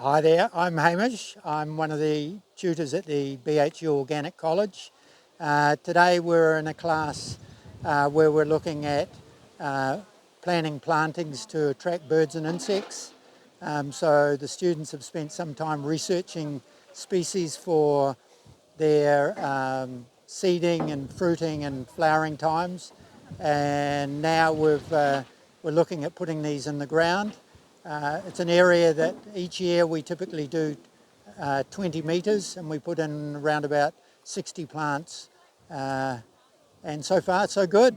Hi there, I'm Hamish. I'm one of the tutors at the BHU Organic College. Today we're in a class where we're looking at planting plantings to attract birds and insects. So the students have spent some time researching species for their seeding and fruiting and flowering times, and now we're looking at putting these in the ground. It's an area that each year we typically do 20 metres, and we put in around about 60 plants, and so far so good.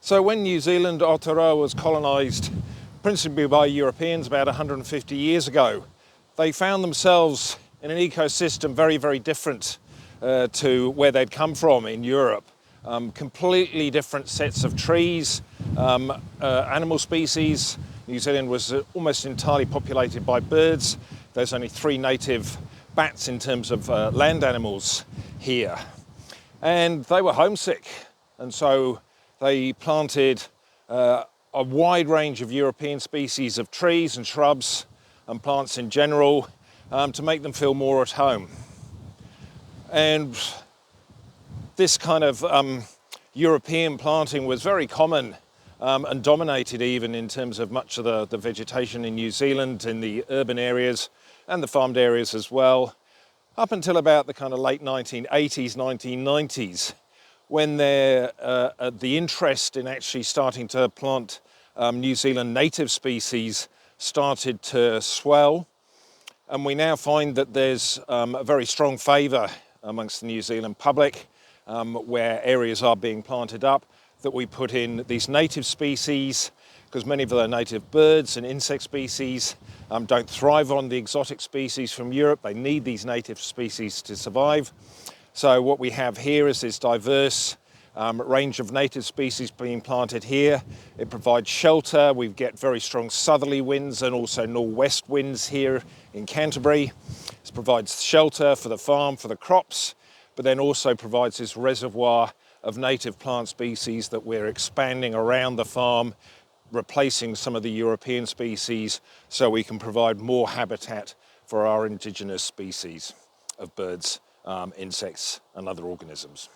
So when New Zealand, Aotearoa was colonised principally by Europeans about 150 years ago, they found themselves in an ecosystem very, very different to where they'd come from in Europe. Completely different sets of trees, animal species. New Zealand was almost entirely populated by birds. There's only 3 native bats in terms of land animals here. And they were homesick, and so they planted a wide range of European species of trees and shrubs and plants in general to make them feel more at home. And this kind of European planting was very common and dominated even in terms of much of the vegetation in New Zealand, in the urban areas and the farmed areas as well, up until about the kind of late 1980s, 1990s, when the interest in actually starting to plant New Zealand native species started to swell. And we now find that there's a very strong favour amongst the New Zealand public where areas are being planted up, that we put in these native species, because many of the native birds and insect species don't thrive on the exotic species from Europe. They need these native species to survive. So what we have here is this diverse range of native species being planted here. It provides shelter. We get very strong southerly winds and also northwest winds here in Canterbury. This provides shelter for the farm, for the crops, but then also provides this reservoir of native plant species that we're expanding around the farm, replacing some of the European species so we can provide more habitat for our indigenous species of birds, insects and other organisms.